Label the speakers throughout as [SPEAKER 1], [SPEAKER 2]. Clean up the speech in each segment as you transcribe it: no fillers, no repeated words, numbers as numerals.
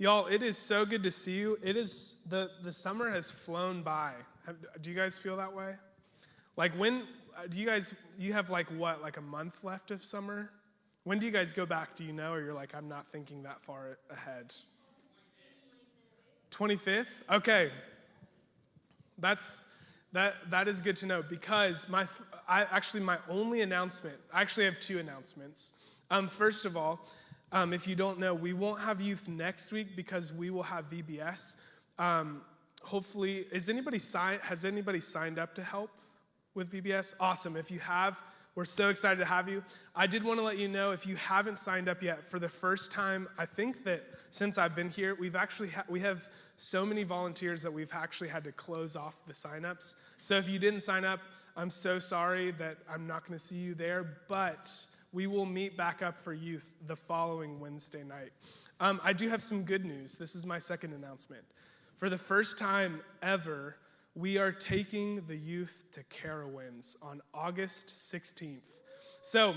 [SPEAKER 1] Y'all, it is so good to see you. It is, the summer has flown by. Do you guys feel that way? Like when, you have like what, like a month left of summer? When do you guys go back, do you know? Or you're like, I'm not thinking that far ahead. 25th? Okay. That is good to know because my only announcement, I actually have two announcements. First of all, if you don't know, we won't have youth next week because we will have VBS. Hopefully, has anybody signed up to help with VBS? Awesome. If you have, we're so excited to have you. I did want to let you know, if you haven't signed up yet, for the first time, I think that since I've been here, we have so many volunteers that we've actually had to close off the signups. So if you didn't sign up, I'm so sorry that I'm not going to see you there, but we will meet back up for youth the following Wednesday night. I do have some good news. This is my second announcement. For the first time ever, we are taking the youth to Carowinds on August 16th. So,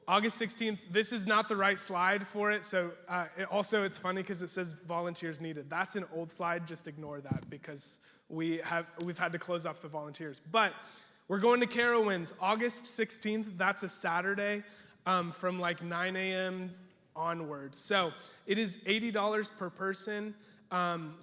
[SPEAKER 1] August 16th, this is not the right slide for it. So, it's funny because it says volunteers needed. That's an old slide. Just ignore that because we've had to close off the volunteers. But we're going to Carowinds August 16th. That's a Saturday from like 9 a.m. onward. So it is $80 per person.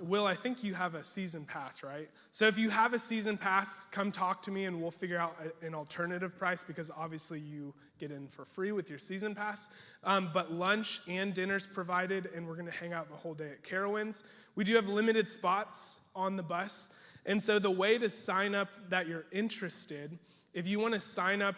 [SPEAKER 1] Will, I think you have a season pass, right? So if you have a season pass, come talk to me and we'll figure out an alternative price because obviously you get in for free with your season pass. But lunch and dinner's provided and we're going to hang out the whole day at Carowinds. We do have limited spots on the bus. And so the way to sign up that you're interested, if you want to sign up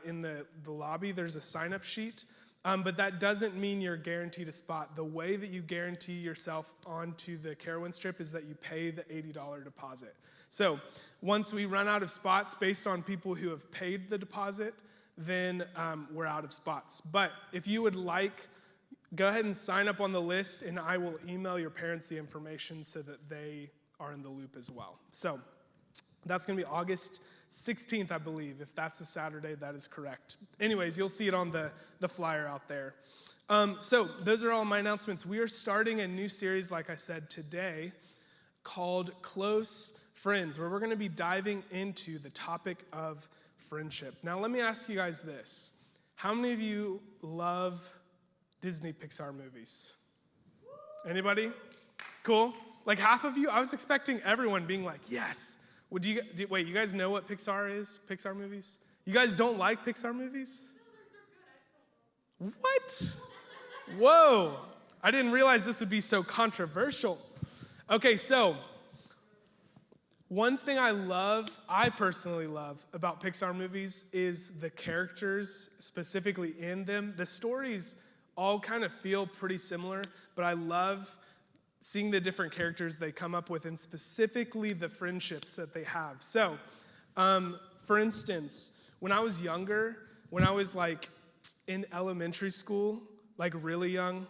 [SPEAKER 1] in the lobby, there's a sign-up sheet. But that doesn't mean you're guaranteed a spot. The way that you guarantee yourself onto the Carowinds trip is that you pay the $80 deposit. So once we run out of spots based on people who have paid the deposit, then we're out of spots. But if you would like, go ahead and sign up on the list, and I will email your parents the information so that they are in the loop as well. So that's going to be August 16th, I believe. If that's a Saturday, that is correct. Anyways, you'll see it on the flyer out there. So those are all my announcements. We are starting a new series, like I said, today called Close Friends, where we're going to be diving into the topic of friendship. Now, let me ask you guys this. How many of you love Disney Pixar movies? Anybody? Cool. Like half of you? I was expecting everyone being like, yes. Wait, you guys know what Pixar is? Pixar movies? You guys don't like Pixar movies? No, they're good. I just don't know. What? Whoa. I didn't realize this would be so controversial. Okay, so one thing I personally love about Pixar movies is the characters specifically in them. The stories all kind of feel pretty similar, but I love seeing the different characters they come up with and specifically the friendships that they have. So, for instance, when I was younger, when I was like in elementary school, like really young,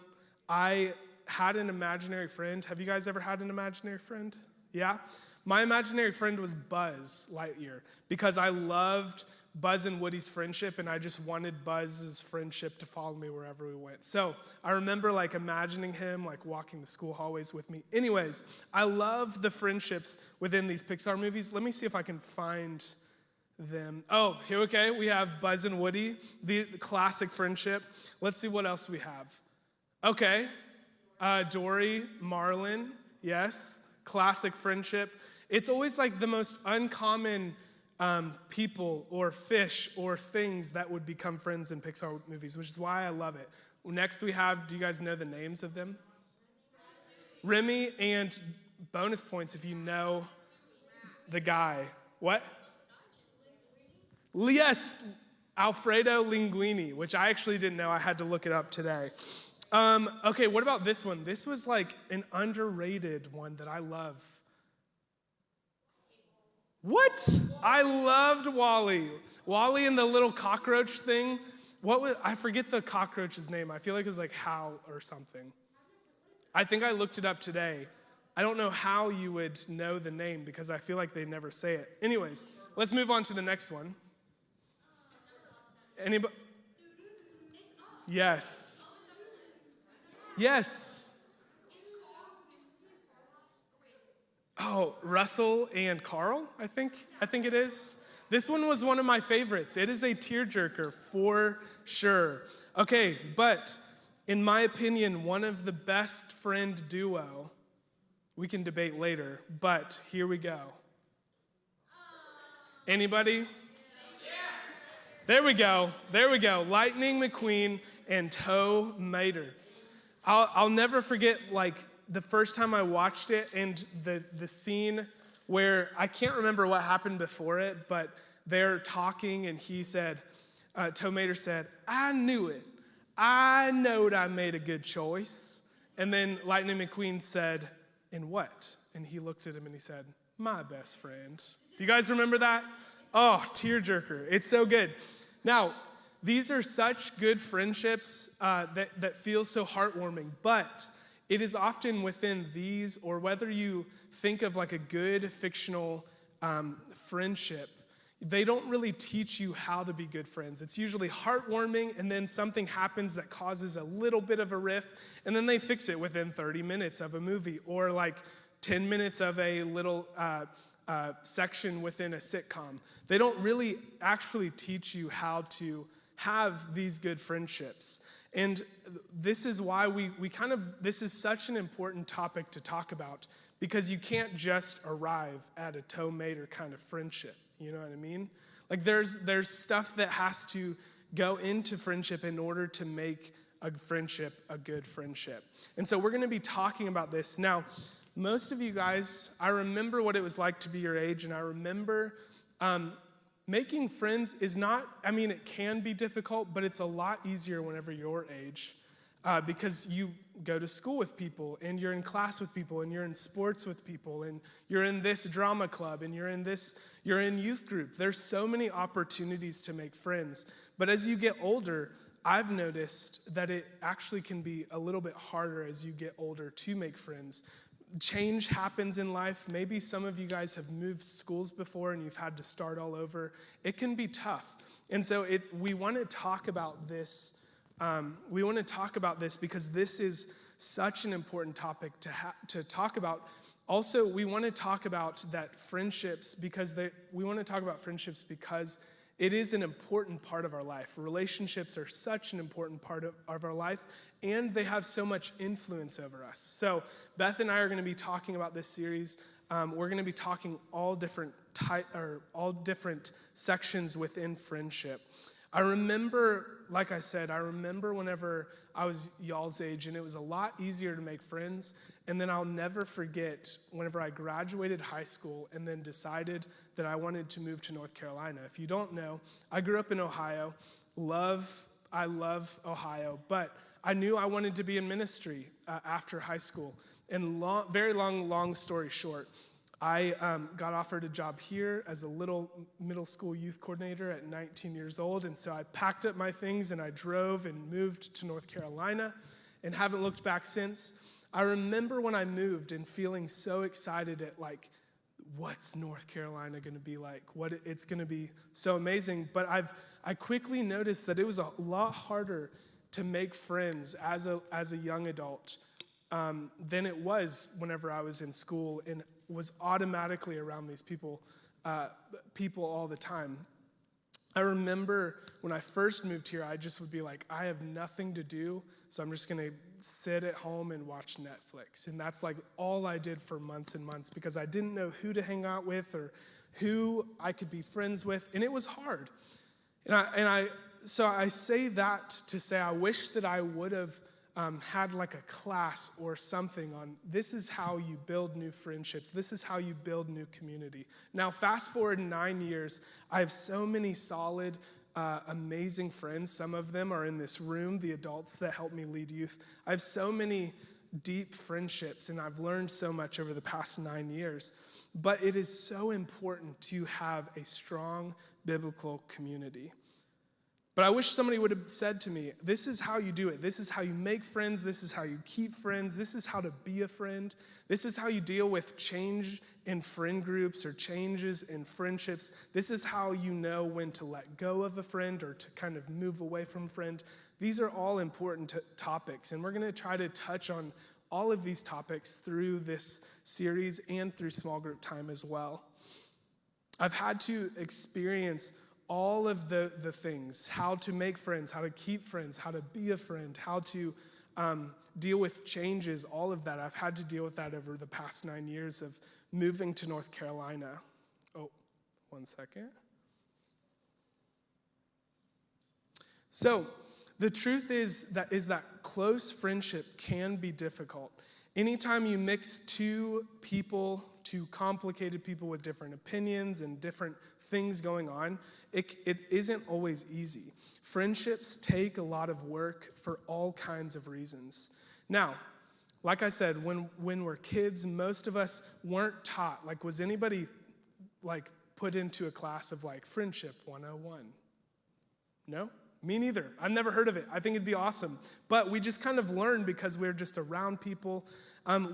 [SPEAKER 1] I had an imaginary friend. Have you guys ever had an imaginary friend? Yeah? My imaginary friend was Buzz Lightyear because I loved Buzz and Woody's friendship, and I just wanted Buzz's friendship to follow me wherever we went. So I remember like imagining him like walking the school hallways with me. Anyways, I love the friendships within these Pixar movies. Let me see if I can find them. Oh, here, okay, we have Buzz and Woody, the classic friendship. Let's see what else we have. Okay, Dory, Marlin, yes, classic friendship. It's always like the most uncommon people or fish or things that would become friends in Pixar movies, which is why I love it. Next we have, do you guys know the names of them? Remy, and bonus points if you know the guy. What? Yes, Alfredo Linguini, which I actually didn't know. I had to look it up today. Okay, what about this one? This was like an underrated one that I love. What? I loved Wall-E. Wall-E and the little cockroach thing. I forget the cockroach's name. I feel like it was like Hal or something. I think I looked it up today. I don't know how you would know the name because I feel like they never say it. Anyways, let's move on to the next one. Anybody? Yes. Yes. Oh, Russell and Carl, I think it is. This one was one of my favorites. It is a tearjerker for sure. Okay, but in my opinion, one of the best friend duo, we can debate later, but here we go. Anybody? There we go. Lightning McQueen and Tow Mater. I'll never forget, like, the first time I watched it and the scene where I can't remember what happened before it, but they're talking and he said, Tow Mater said, "I knew it. I knowed I made a good choice." And then Lightning McQueen said, "In what?" And he looked at him and he said, "My best friend." Do you guys remember that? Oh, tearjerker. It's so good. Now, these are such good friendships that feel so heartwarming, but it is often within these, or whether you think of like a good fictional friendship, they don't really teach you how to be good friends. It's usually heartwarming, and then something happens that causes a little bit of a rift, and then they fix it within 30 minutes of a movie, or like 10 minutes of a little section within a sitcom. They don't really actually teach you how to have these good friendships. And this is why this is such an important topic to talk about, because you can't just arrive at a Tow Mater kind of friendship. You know what I mean? Like there's stuff that has to go into friendship in order to make a friendship a good friendship. And so we're going to be talking about this. Now, most of you guys, I remember what it was like to be your age, and I remember making friends is not, it can be difficult, but it's a lot easier whenever you're your age, because you go to school with people, and you're in class with people, and you're in sports with people, and you're in this drama club, and you're in youth group. There's so many opportunities to make friends. But as you get older, I've noticed that it actually can be a little bit harder as you get older to make friends. Change happens in life. Maybe some of you guys have moved schools before and you've had to start all over. It can be tough. And so we want to talk about this. We want to talk about this because this is such an important topic to talk about. Also, we want to talk about friendships because it is an important part of our life. Relationships are such an important part of our life, and they have so much influence over us. So Beth and I are going to be talking about this series. We're going to be talking all different sections within friendship. I remember, like I said, whenever I was y'all's age, and it was a lot easier to make friends. And then I'll never forget whenever I graduated high school and then decided that I wanted to move to North Carolina. If you don't know, I grew up in Ohio. I love Ohio, but I knew I wanted to be in ministry after high school. And long story short, I got offered a job here as a little middle school youth coordinator at 19 years old. And so I packed up my things and I drove and moved to North Carolina and haven't looked back since. I remember when I moved and feeling so excited at what's North Carolina going to be like? It's going to be so amazing. But I quickly noticed that it was a lot harder to make friends as a young adult than it was whenever I was in school and was automatically around these people all the time. I remember when I first moved here, I just would be like, I have nothing to do, so I'm just going to sit at home and watch Netflix. And that's like all I did for months and months because I didn't know who to hang out with or who I could be friends with, and it was hard. So I say that to say I wish that I would have had like a class or something on this is how you build new friendships. This is how you build new community. Now, fast forward 9 years, I have so many solid, amazing friends. Some of them are in this room, the adults that help me lead youth. I have so many deep friendships, and I've learned so much over the past 9 years. But it is so important to have a strong biblical community. But I wish somebody would have said to me, this is how you do it. This is how you make friends. This is how you keep friends. This is how to be a friend. This is how you deal with change in friend groups or changes in friendships. This is how you know when to let go of a friend or to kind of move away from a friend. These are all important topics, and we're going to try to touch on all of these topics through this series and through small group time as well. I've had to experience all of the things, how to make friends, how to keep friends, how to be a friend, how to deal with changes, all of that. I've had to deal with that over the past 9 years of moving to North Carolina. Oh, 1 second. So the truth is that close friendship can be difficult. Anytime you mix two complicated people with different opinions and different things going on, it isn't always easy. Friendships take a lot of work for all kinds of reasons. Now, like I said, when we're kids, most of us weren't taught. Like, was anybody put into a class of Friendship 101? No? Me neither. I've never heard of it. I think it'd be awesome. But we just kind of learn because we're just around people.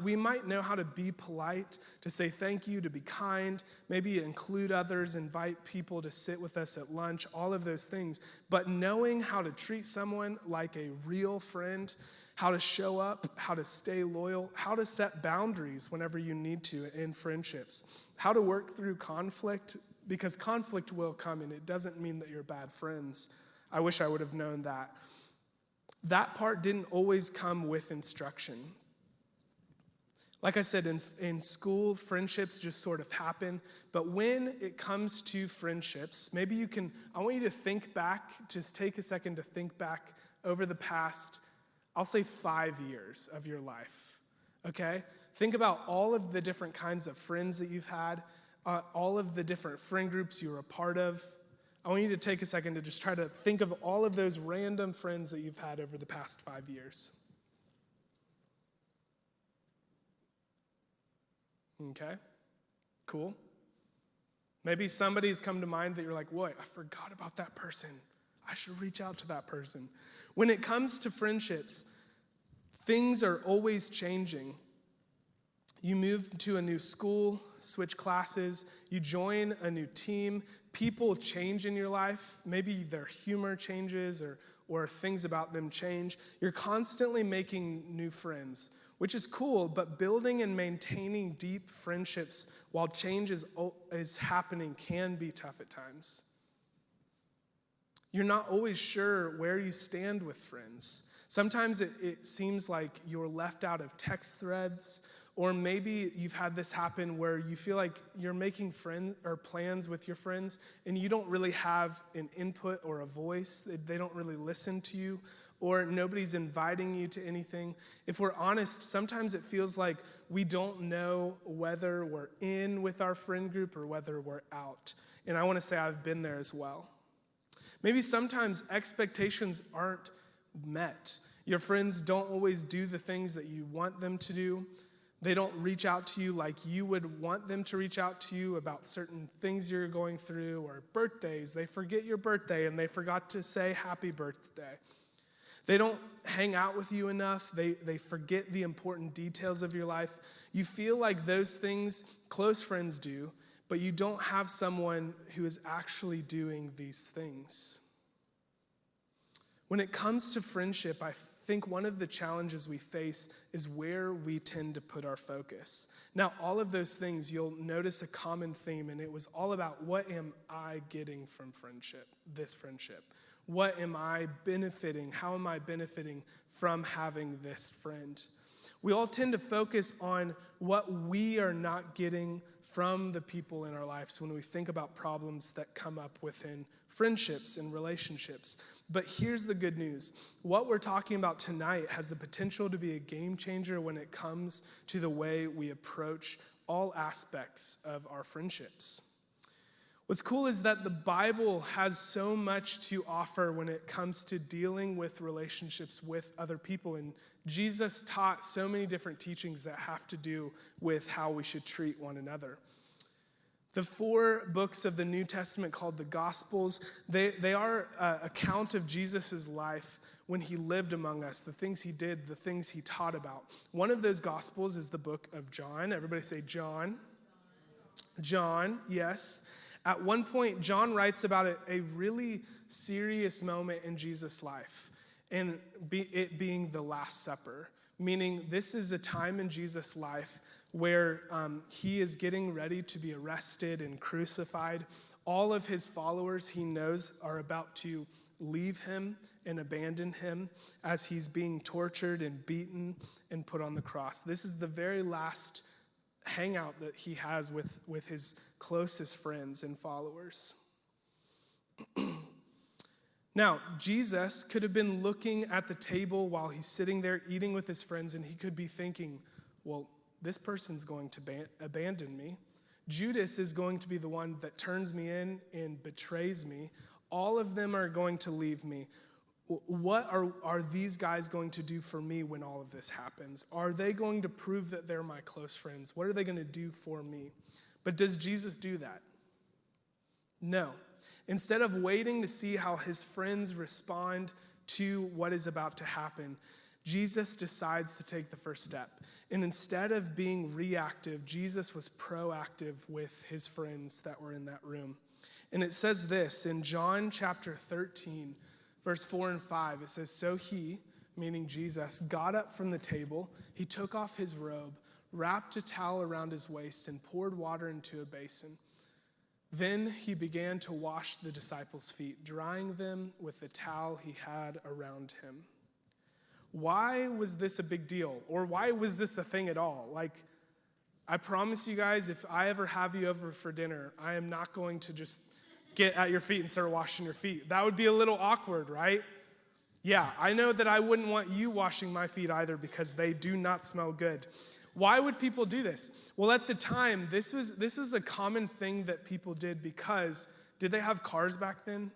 [SPEAKER 1] We might know how to be polite, to say thank you, to be kind, maybe include others, invite people to sit with us at lunch, all of those things. But knowing how to treat someone like a real friend, how to show up, how to stay loyal, how to set boundaries whenever you need to in friendships, how to work through conflict, because conflict will come and it doesn't mean that you're bad friends. I wish I would have known that. That part didn't always come with instruction. Like I said, in school, friendships just sort of happen. But when it comes to friendships, I want you to think back, just take a second to think back over the past, I'll say 5 years of your life, okay? Think about all of the different kinds of friends that you've had, all of the different friend groups you were a part of. I want you to take a second to just try to think of all of those random friends that you've had over the past 5 years. Okay, cool. Maybe somebody's come to mind that you're like, whoa, I forgot about that person. I should reach out to that person. When it comes to friendships, things are always changing. You move to a new school, switch classes, you join a new team, people change in your life. Maybe their humor changes or things about them change. You're constantly making new friends, which is cool, but building and maintaining deep friendships while change is happening can be tough at times. You're not always sure where you stand with friends. Sometimes it seems like you're left out of text threads, or maybe you've had this happen where you feel like you're making friends or plans with your friends and you don't really have an input or a voice. They don't really listen to you, or nobody's inviting you to anything. If we're honest, sometimes it feels like we don't know whether we're in with our friend group or whether we're out. And I want to say I've been there as well. Maybe sometimes expectations aren't met. Your friends don't always do the things that you want them to do. They don't reach out to you like you would want them to reach out to you about certain things you're going through, or birthdays. They forget your birthday and they forgot to say happy birthday. They don't hang out with you enough. They forget the important details of your life. You feel like those things close friends do, but you don't have someone who is actually doing these things. When it comes to friendship, I think one of the challenges we face is where we tend to put our focus. Now, all of those things, you'll notice a common theme, and it was all about what am I getting from friendship, this friendship? What am I benefiting? How am I benefiting from having this friend? We all tend to focus on what we are not getting from the people in our lives when we think about problems that come up within friendships and relationships. But here's the good news. What we're talking about tonight has the potential to be a game changer when it comes to the way we approach all aspects of our friendships. What's cool is that the Bible has so much to offer when it comes to dealing with relationships with other people. And Jesus taught so many different teachings that have to do with how we should treat one another. The 4 books of the New Testament called the Gospels, they are an account of Jesus' life when he lived among us, the things he did, the things he taught about. One of those Gospels is the book of John. Everybody say John. John, yes. At one point, John writes about a really serious moment in Jesus' life, and it being the Last Supper, meaning this is a time in Jesus' life where he is getting ready to be arrested and crucified. All of his followers he knows are about to leave him and abandon him as he's being tortured and beaten and put on the cross. This is the very last hangout that he has with his closest friends and followers. Now, Jesus could have been looking at the table while he's sitting there eating with his friends, and he could be thinking, well, this person's going to abandon me. Judas is going to be the one that turns me in and betrays me. All of them are going to leave me. What are these guys going to do for me when all of this happens? Are they going to prove that they're my close friends? What are they going to do for me? But does Jesus do that? No. Instead of waiting to see how his friends respond to what is about to happen, Jesus decides to take the first step. And instead of being reactive, Jesus was proactive with his friends that were in that room. And it says this in John chapter 13, verse 4 and 5. It says, "So he," meaning Jesus, "got up from the table. He took off his robe, wrapped a towel around his waist, and poured water into a basin. Then he began to wash the disciples' feet, drying them with the towel he had around him." Why was this a big deal? Or why was this a thing at all? I promise you guys, if I ever have you over for dinner, I am not going to just get at your feet and start washing your feet. That would be a little awkward, right? Yeah, I know that I wouldn't want you washing my feet either because they do not smell good. Why would people do this? Well, at the time, this was a common thing that people did because did they have cars back then?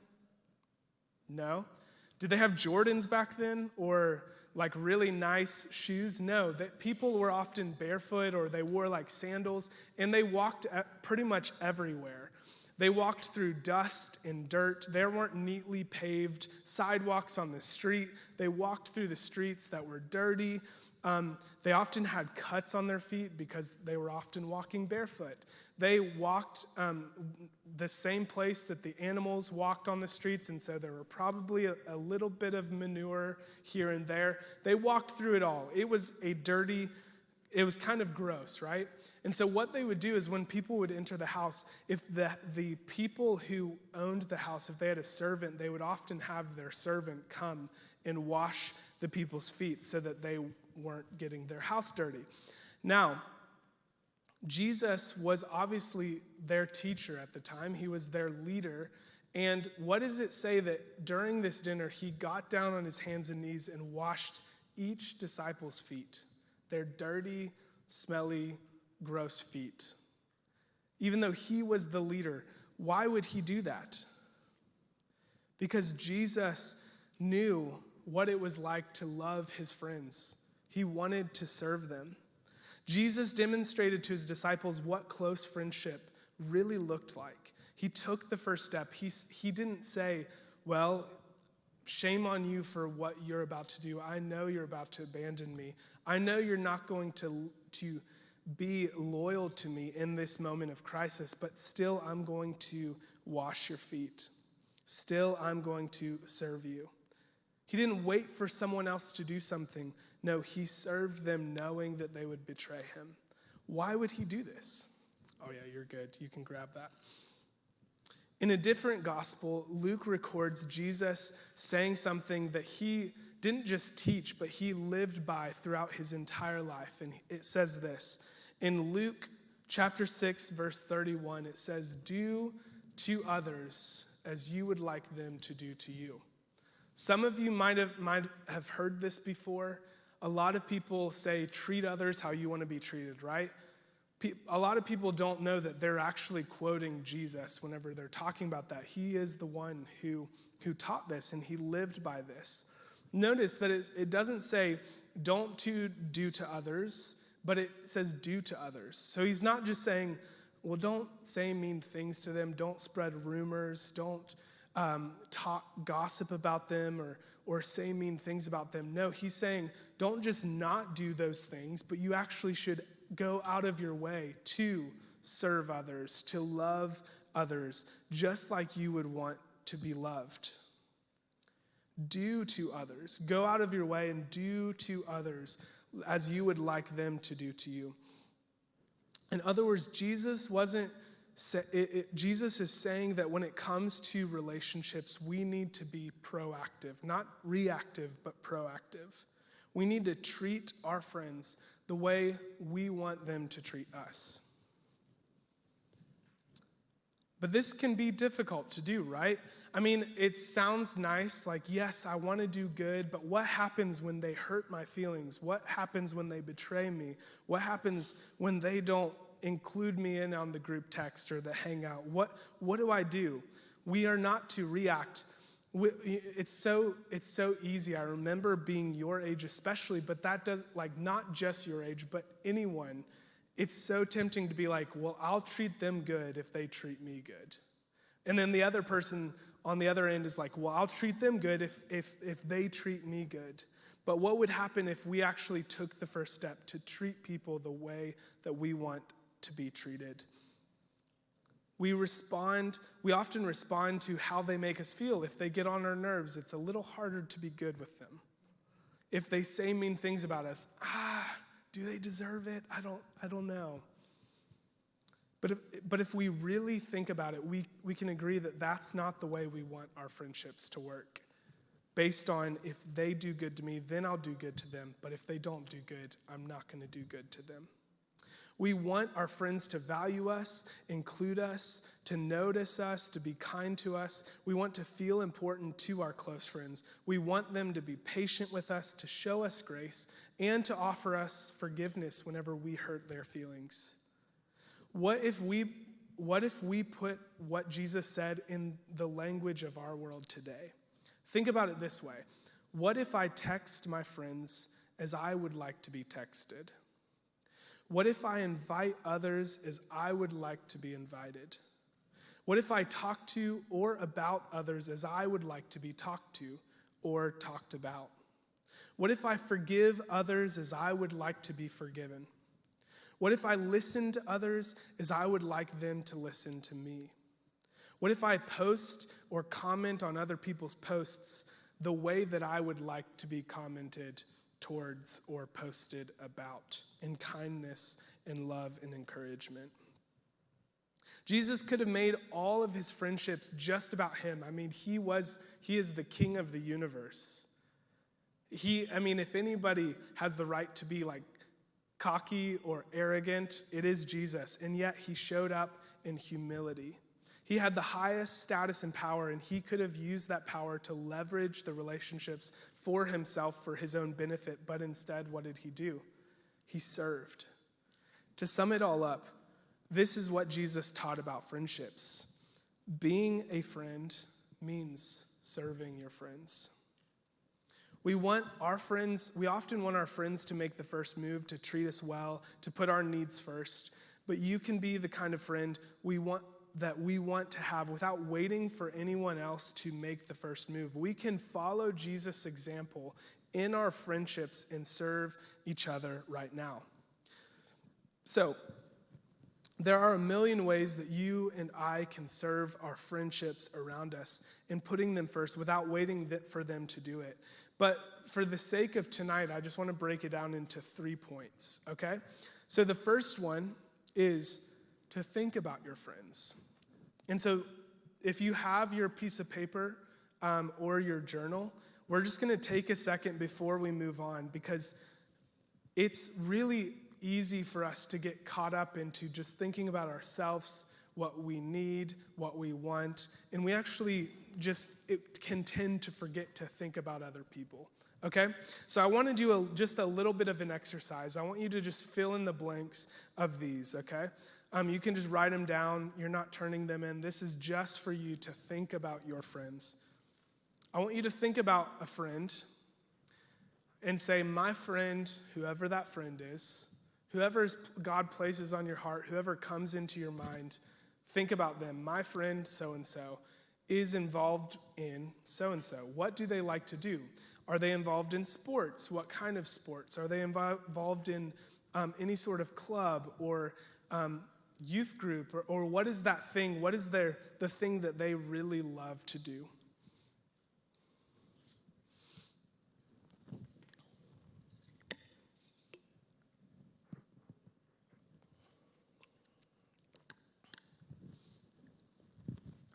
[SPEAKER 1] No. Did they have Jordans back then or really nice shoes? No. That people were often barefoot or they wore sandals and they walked pretty much everywhere. They walked through dust and dirt. There weren't neatly paved sidewalks on the street. They walked through the streets that were dirty. They often had cuts on their feet because they were often walking barefoot. They walked the same place that the animals walked on the streets, and so there were probably a little bit of manure here and there. They walked through it all. It was kind of gross, right? And so what they would do is when people would enter the house, if the people who owned the house, if they had a servant, they would often have their servant come and wash the people's feet so that they weren't getting their house dirty. Now, Jesus was obviously their teacher at the time. He was their leader. And what does it say that during this dinner, he got down on his hands and knees and washed each disciple's feet, their dirty, smelly, gross feet? Even though he was the leader, why would he do that? Because Jesus knew what it was like to love his friends. He wanted to serve them. Jesus demonstrated to his disciples what close friendship really looked like. He took the first step. He didn't say, well, shame on you for what you're about to do. I know you're about to abandon me. I know you're not going to be loyal to me in this moment of crisis, but still I'm going to wash your feet. Still I'm going to serve you. He didn't wait for someone else to do something. No, he served them knowing that they would betray him. Why would he do this? Oh yeah, you're good. You can grab that. In a different gospel, Luke records Jesus saying something that he didn't just teach, but he lived by throughout his entire life. And it says this. In Luke chapter 6, verse 31, it says, "Do to others as you would like them to do to you." Some of you might have heard this before. A lot of people say, treat others how you want to be treated, right? A lot of people don't know that they're actually quoting Jesus whenever they're talking about that. He is the one who taught this, and he lived by this. Notice that it doesn't say, don't do to others, but it says do to others. So he's not just saying, well, don't say mean things to them, don't spread rumors, don't talk gossip about them or say mean things about them. No, he's saying don't just not do those things, but you actually should go out of your way to serve others, to love others, just like you would want to be loved. Do to others. Go out of your way and do to others as you would like them to do to you. In other words, Jesus is saying that when it comes to relationships, we need to be proactive, not reactive, but proactive. We need to treat our friends the way we want them to treat us. But this can be difficult to do, right? I mean, it sounds nice, like, yes, I want to do good, but what happens when they hurt my feelings? What happens when they betray me? What happens when they don't include me in on the group text or the hangout? What do I do? We are not to react. It's so easy. I remember being your age especially, but that does, like, not just your age, but anyone. It's so tempting to be like, well, I'll treat them good if they treat me good. And then the other person on the other end is like, well, I'll treat them good if they treat me good. But what would happen if we actually took the first step to treat people the way that we want to be treated? We often respond to how they make us feel. If they get on our nerves, it's a little harder to be good with them. If they say mean things about us, do they deserve it? I don't know. But if we really think about it, we can agree that that's not the way we want our friendships to work. Based on if they do good to me, then I'll do good to them. But if they don't do good, I'm not going to do good to them. We want our friends to value us, include us, to notice us, to be kind to us. We want to feel important to our close friends. We want them to be patient with us, to show us grace, and to offer us forgiveness whenever we hurt their feelings. What if we put what Jesus said in the language of our world today? Think about it this way. What if I text my friends as I would like to be texted? What if I invite others as I would like to be invited? What if I talk to or about others as I would like to be talked to or talked about? What if I forgive others as I would like to be forgiven? What if I listen to others as I would like them to listen to me? What if I post or comment on other people's posts the way that I would like to be commented towards or posted about, in kindness and love and encouragement? Jesus could have made all of his friendships just about him. I mean, he is the king of the universe. If anybody has the right to be like cocky or arrogant, it is Jesus. And yet he showed up in humility. He had the highest status and power, and he could have used that power to leverage the relationships for himself for his own benefit. But instead, what did he do? He served. To sum it all up, this is what Jesus taught about friendships. Being a friend means serving your friends. We often want our friends to make the first move, to treat us well, to put our needs first. But you can be the kind of friend we want to have without waiting for anyone else to make the first move. We can follow Jesus' example in our friendships and serve each other right now. So, there are a million ways that you and I can serve our friendships around us in putting them first without waiting for them to do it. But for the sake of tonight, I just want to break it down into 3 points, okay? So the first one is to think about your friends. And so if you have your piece of paper or your journal, we're just going to take a second before we move on, because it's really easy for us to get caught up into just thinking about ourselves, what we need, what we want, and we actually can tend to forget to think about other people, okay? So I want to do just a little bit of an exercise. I want you to just fill in the blanks of these, okay? You can just write them down. You're not turning them in. This is just for you to think about your friends. I want you to think about a friend and say, my friend, whoever that friend is, whoever God places on your heart, whoever comes into your mind, think about them. My friend so-and-so is involved in so-and-so. What do they like to do? Are they involved in sports? What kind of sports? Are they involved in any sort of club or youth group? Or what is that thing? What is the thing that they really love to do?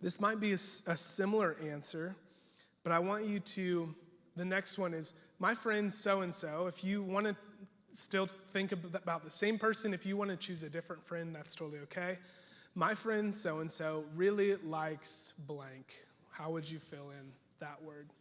[SPEAKER 1] This might be a similar answer, but I want you to, the next one is, my friend so-and-so. If you want to still think about the same person, if you want to choose a different friend, that's totally okay. My friend so-and-so really likes blank. How would you fill in that word?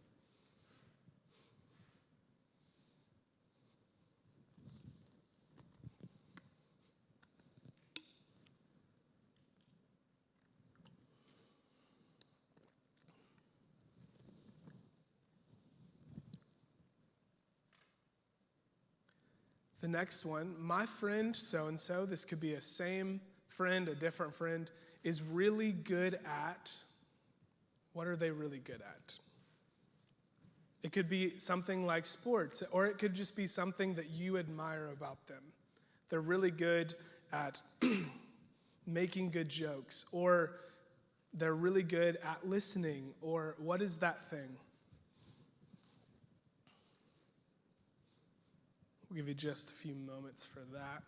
[SPEAKER 1] The next one, my friend so-and-so, this could be a same friend, a different friend, is really good at, what are they really good at? It could be something like sports, or it could just be something that you admire about them. They're really good at making good jokes, or they're really good at listening, or what is that thing? We'll give you just a few moments for that.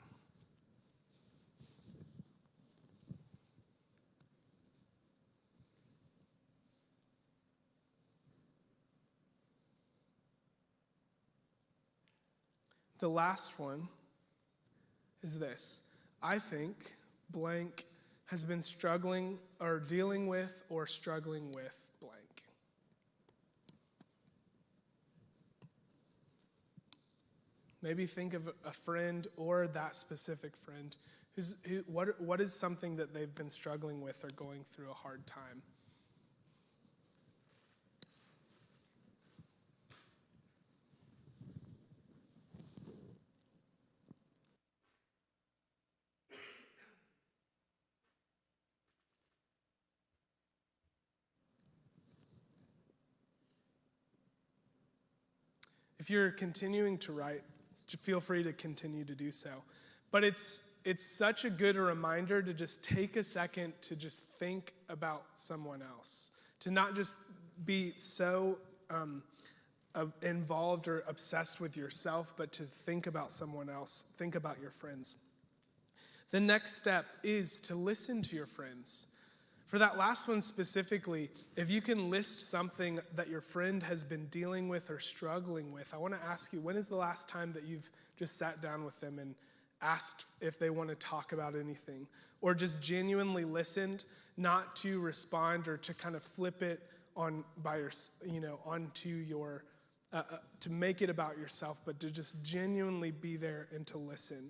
[SPEAKER 1] The last one is this. I think blank has been struggling or dealing with or struggling with blank. Maybe think of a friend or that specific friend. What is something that they've been struggling with or going through a hard time? If you're continuing to write, feel free to continue to do so. But it's such a good reminder to just take a second to just think about someone else, to not just be so involved or obsessed with yourself, but to think about someone else, think about your friends. The next step is to listen to your friends. For that last one specifically, if you can list something that your friend has been dealing with or struggling with, I want to ask you, when is the last time that you've just sat down with them and asked if they want to talk about anything, or just genuinely listened, not to respond or to kind of flip it on by your, onto your, to make it about yourself, but to just genuinely be there and to listen?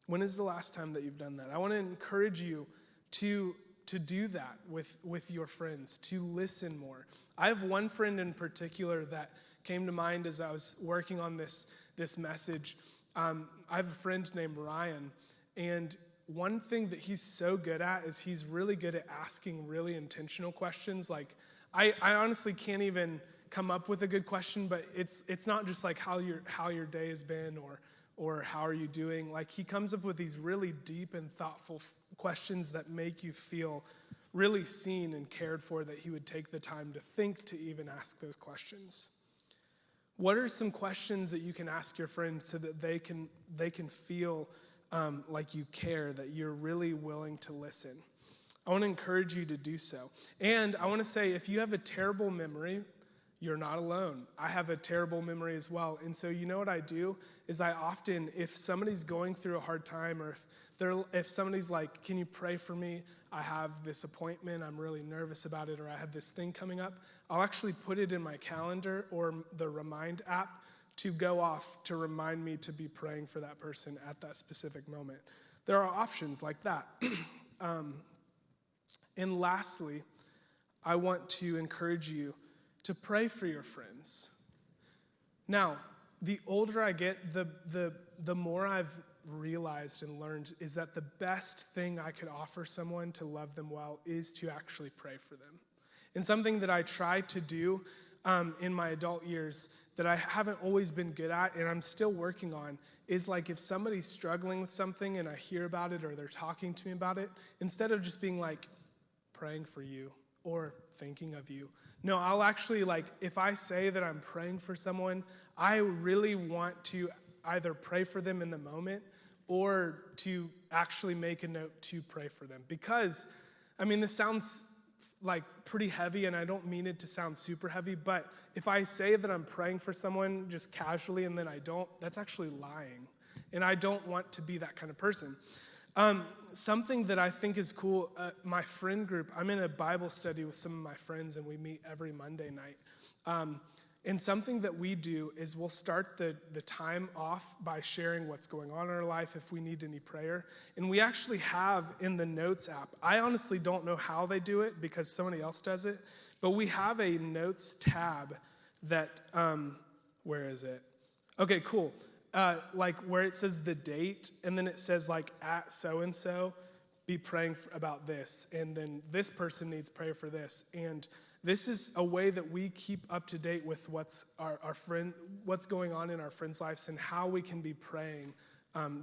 [SPEAKER 1] When is the last time that you've done that? I want to encourage you to do that with your friends, to listen more. I have one friend in particular that came to mind as I was working on this message. I have a friend named Ryan, and one thing that he's so good at is he's really good at asking really intentional questions. Like, I honestly can't even come up with a good question, but it's not just like how your day has been or how are you doing. Like, he comes up with these really deep and thoughtful questions that make you feel really seen and cared for, that he would take the time to think to even ask those questions. What are some questions that you can ask your friends so that they can feel like you care, that you're really willing to listen? I want to encourage you to do so. And I want to say, if you have a terrible memory, you're not alone. I have a terrible memory as well. And so you know what I do is I often, if somebody's going through a hard time, or if somebody's like, can you pray for me? I have this appointment, I'm really nervous about it, or I have this thing coming up, I'll actually put it in my calendar or the Remind app to go off to remind me to be praying for that person at that specific moment. There are options like that. And lastly, I want to encourage you to pray for your friends. Now, the older I get, the more I've realized and learned is that the best thing I could offer someone to love them well is to actually pray for them. And something that I tried to do in my adult years that I haven't always been good at and I'm still working on is, like, if somebody's struggling with something and I hear about it or they're talking to me about it, instead of just being like, praying for you or thinking of you, no, I'll actually, like, if I say that I'm praying for someone, I really want to either pray for them in the moment or to actually make a note to pray for them. Because, I mean, this sounds like pretty heavy, and I don't mean it to sound super heavy, but if I say that I'm praying for someone just casually and then I don't, that's actually lying. And I don't want to be that kind of person. Something that I think is cool, my friend group, I'm in a Bible study with some of my friends, and we meet every Monday night. And something that we do is we'll start the time off by sharing what's going on in our life if we need any prayer. And we actually have in the notes app, I honestly don't know how they do it because somebody else does it, but we have a notes tab that, where is it? Okay, cool. Like where it says the date, and then it says like at so-and-so, be praying about this. And then this person needs prayer for this. And this is a way that we keep up to date with what's what's going on in our friends' lives and how we can be praying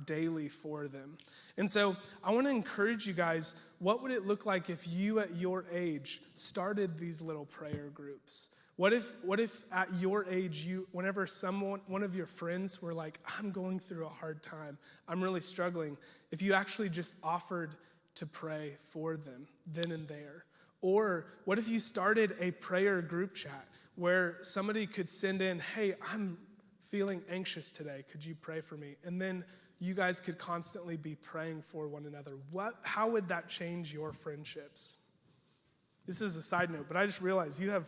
[SPEAKER 1] daily for them. And so I want to encourage you guys, what would it look like if you at your age started these little prayer groups? What if at your age, whenever one of your friends were like, I'm going through a hard time, I'm really struggling, if you actually just offered to pray for them then and there? Or what if you started a prayer group chat where somebody could send in, hey, I'm feeling anxious today, could you pray for me? And then you guys could constantly be praying for one another. How would that change your friendships? This is a side note, but I just realized you have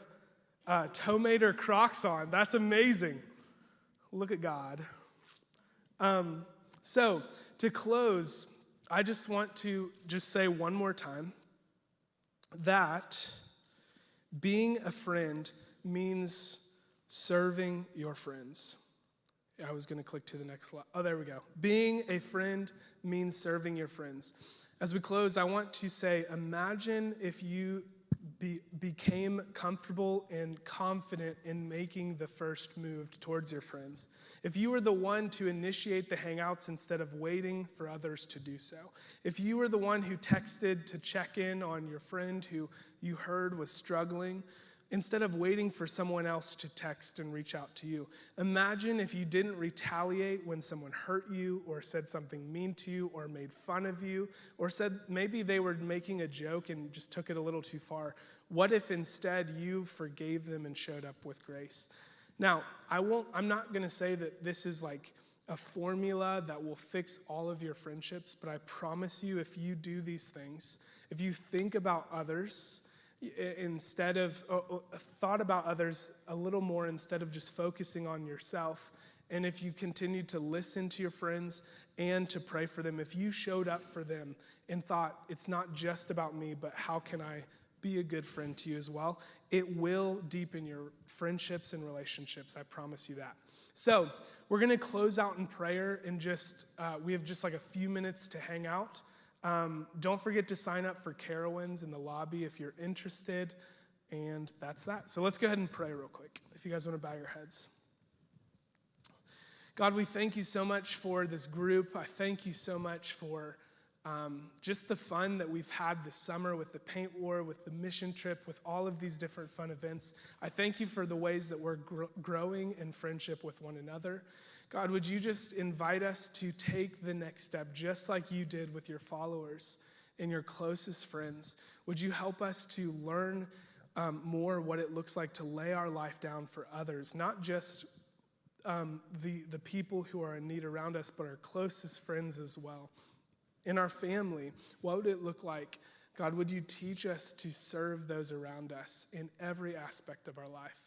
[SPEAKER 1] Tomater Crocs on. That's amazing. Look at God. So to close, I just want to say one more time that being a friend means serving your friends. I was going to click to the next slide. Oh, there we go. Being a friend means serving your friends. As we close, I want to say, imagine if you became comfortable and confident in making the first move towards your friends. If you were the one to initiate the hangouts instead of waiting for others to do so. If you were the one who texted to check in on your friend who you heard was struggling, instead of waiting for someone else to text and reach out to you. Imagine if you didn't retaliate when someone hurt you or said something mean to you or made fun of you or said maybe they were making a joke and just took it a little too far. What if instead you forgave them and showed up with grace? Now, I'm not going to say that this is like a formula that will fix all of your friendships, but I promise you if you do these things, if you think about others, instead of thought about others a little more instead of just focusing on yourself, and if you continue to listen to your friends and to pray for them, if you showed up for them and thought it's not just about me, but how can I be a good friend to you as well, it will deepen your friendships and relationships. I promise you that. So we're going to close out in prayer and we have just like a few minutes to hang out. Don't forget to sign up for Carowinds in the lobby if you're interested. And that's that. So let's go ahead and pray real quick, if you guys want to bow your heads. God, we thank you so much for this group. I thank you so much for just the fun that we've had this summer with the paint war, with the mission trip, with all of these different fun events. I thank you for the ways that we're growing in friendship with one another. God, would you just invite us to take the next step, just like you did with your followers and your closest friends? Would you help us to learn more what it looks like to lay our life down for others, not just the people who are in need around us, but our closest friends as well. In our family, what would it look like? God, would you teach us to serve those around us in every aspect of our life?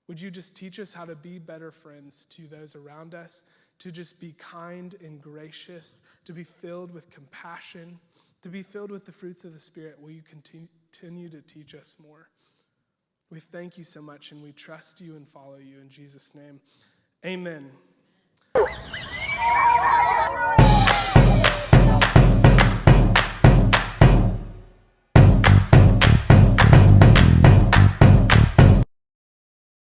[SPEAKER 1] Would you just teach us how to be better friends to those around us, to just be kind and gracious, to be filled with compassion, to be filled with the fruits of the Spirit? Will you continue to teach us more? We thank you so much, and we trust you and follow you in Jesus' name. Amen.